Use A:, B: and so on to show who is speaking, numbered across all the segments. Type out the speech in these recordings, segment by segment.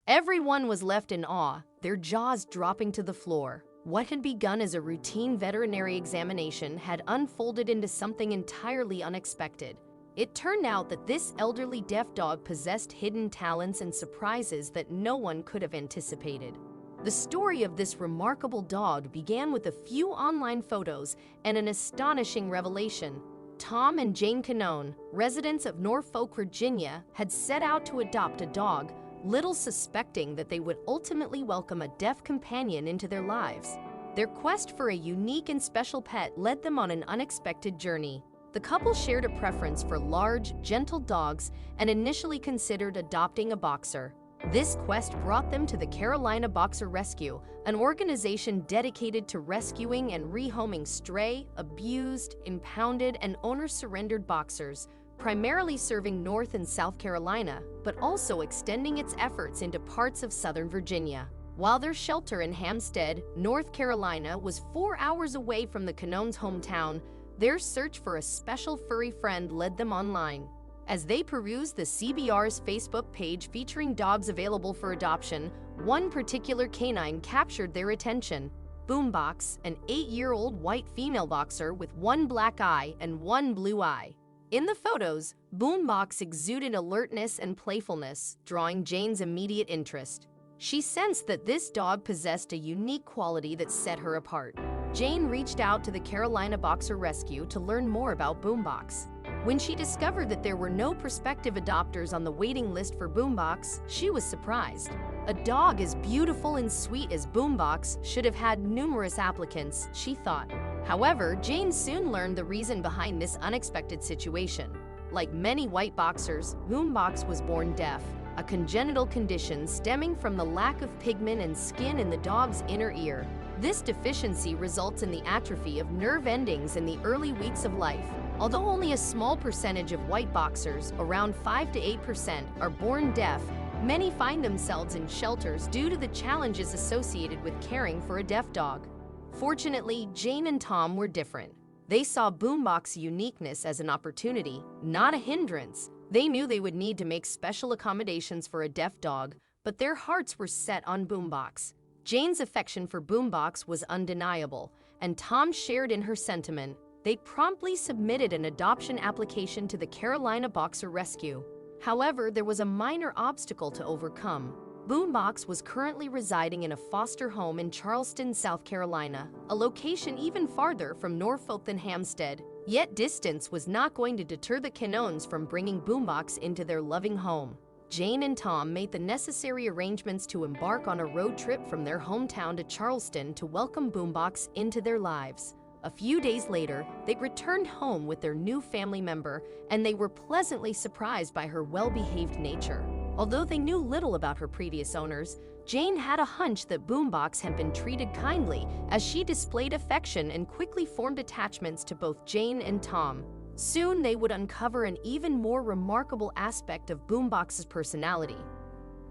A: Everyone was left in awe, their jaws dropping to the floor. What had begun as a routine veterinary examination had unfolded into something entirely unexpected. It turned out that this elderly deaf dog possessed hidden talents and surprises that no one could have anticipated. The story of this remarkable dog began with a few online photos and an astonishing revelation. Tom and Jane Canone, residents of Norfolk, Virginia, had set out to adopt a dog, little suspecting that they would ultimately welcome a deaf companion into their lives. Their quest for a unique and special pet led them on an unexpected journey. The couple shared a preference for large, gentle dogs and initially considered adopting a boxer. This quest brought them to the Carolina Boxer Rescue, an organization dedicated to rescuing and rehoming stray, abused, impounded, and owner-surrendered boxers, primarily serving North and South Carolina, but also extending its efforts into parts of Southern Virginia. While their shelter in Hampstead, North Carolina, was 4 hours away from the Canones' hometown, their search for a special furry friend led them online. As they perused the CBR's Facebook page featuring dogs available for adoption, one particular canine captured their attention. Boombox, an 8-year-old white female boxer with one black eye and one blue eye. In the photos, Boombox exuded alertness and playfulness, drawing Jane's immediate interest. She sensed that this dog possessed a unique quality that set her apart. Jane reached out to the Carolina Boxer Rescue to learn more about Boombox. When she discovered that there were no prospective adopters on the waiting list for Boombox, she was surprised. A dog as beautiful and sweet as Boombox should have had numerous applicants, she thought. However, Jane soon learned the reason behind this unexpected situation. Like many white boxers, Boombox was born deaf, a congenital condition stemming from the lack of pigment and skin in the dog's inner ear. This deficiency results in the atrophy of nerve endings in the early weeks of life. Although only a small percentage of white boxers, around 5 to 8%, are born deaf, many find themselves in shelters due to the challenges associated with caring for a deaf dog. Fortunately, Jane and Tom were different. They saw Boombox's uniqueness as an opportunity, not a hindrance. They knew they would need to make special accommodations for a deaf dog, but their hearts were set on Boombox. Jane's affection for Boombox was undeniable, and Tom shared in her sentiment. They promptly submitted an adoption application to the Carolina Boxer Rescue. However, there was a minor obstacle to overcome. Boombox was currently residing in a foster home in Charleston, South Carolina, a location even farther from Norfolk than Hampstead. Yet distance was not going to deter the Canones from bringing Boombox into their loving home. Jane and Tom made the necessary arrangements to embark on a road trip from their hometown to Charleston to welcome Boombox into their lives. A few days later, they returned home with their new family member, and they were pleasantly surprised by her well-behaved nature. Although they knew little about her previous owners, Jane had a hunch that Boombox had been treated kindly, as she displayed affection and quickly formed attachments to both Jane and Tom. Soon they would uncover an even more remarkable aspect of Boombox's personality.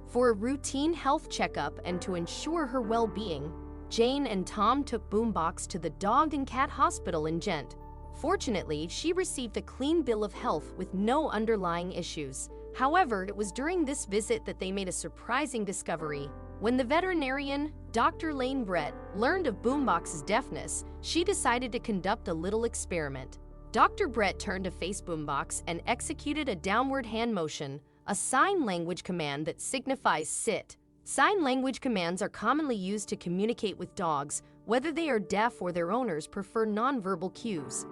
A: For a routine health checkup and to ensure her well-being, Jane and Tom took Boombox to the Dog and Cat Hospital in Gent. Fortunately, she received a clean bill of health with no underlying issues. However, it was during this visit that they made a surprising discovery. When the veterinarian, Dr. Lane Brett, learned of Boombox's deafness, she decided to conduct a little experiment. Dr. Brett turned to face Boombox and executed a downward hand motion, a sign language command that signifies sit. Sign language commands are commonly used to communicate with dogs, whether they are deaf or their owners prefer nonverbal cues.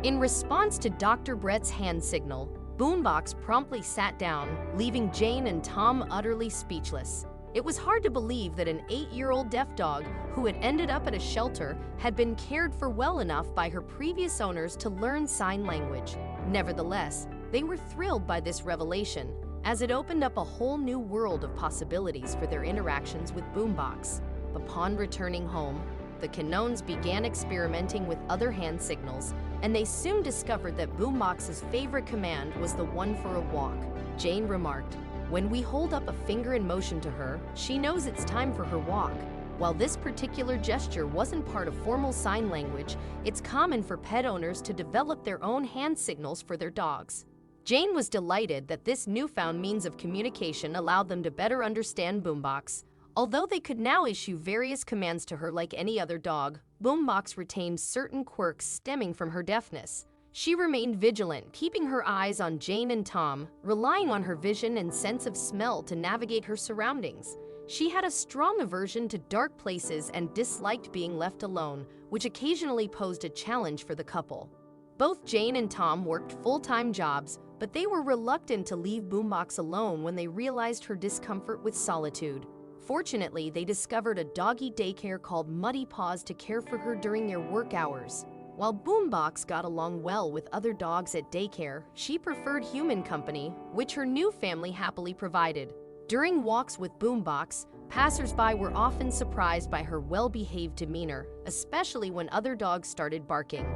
A: In response to Dr. Brett's hand signal, Boombox promptly sat down, leaving Jane and Tom utterly speechless. It was hard to believe that an 8-year-old deaf dog who had ended up at a shelter had been cared for well enough by her previous owners to learn sign language. Nevertheless, they were thrilled by this revelation, as it opened up a whole new world of possibilities for their interactions with Boombox. Upon returning home, the Canones began experimenting with other hand signals, and they soon discovered that Boombox's favorite command was the one for a walk. Jane remarked, "When we hold up a finger in motion to her, she knows it's time for her walk." While this particular gesture wasn't part of formal sign language, it's common for pet owners to develop their own hand signals for their dogs. Jane was delighted that this newfound means of communication allowed them to better understand Boombox. Although they could now issue various commands to her like any other dog, Boombox retained certain quirks stemming from her deafness. She remained vigilant, keeping her eyes on Jane and Tom, relying on her vision and sense of smell to navigate her surroundings. She had a strong aversion to dark places and disliked being left alone, which occasionally posed a challenge for the couple. Both Jane and Tom worked full-time jobs, but they were reluctant to leave Boombox alone when they realized her discomfort with solitude. Fortunately, they discovered a doggy daycare called Muddy Paws to care for her during their work hours. While Boombox got along well with other dogs at daycare, she preferred human company, which her new family happily provided. During walks with Boombox, passers-by were often surprised by her well-behaved demeanor, especially when other dogs started barking.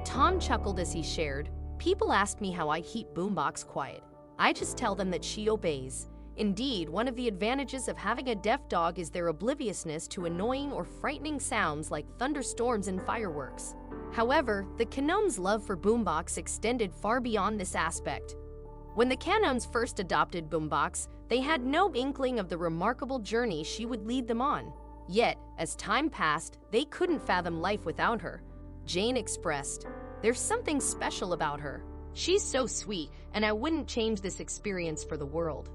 A: Tom chuckled as he shared, "People ask me how I keep Boombox quiet. I just tell them that she obeys." Indeed, one of the advantages of having a deaf dog is their obliviousness to annoying or frightening sounds like thunderstorms and fireworks. However, the Canones' love for Boombox extended far beyond this aspect. When the Canones first adopted Boombox, they had no inkling of the remarkable journey she would lead them on. Yet, as time passed, they couldn't fathom life without her. Jane expressed, "There's something special about her. She's so sweet, and I wouldn't change this experience for the world."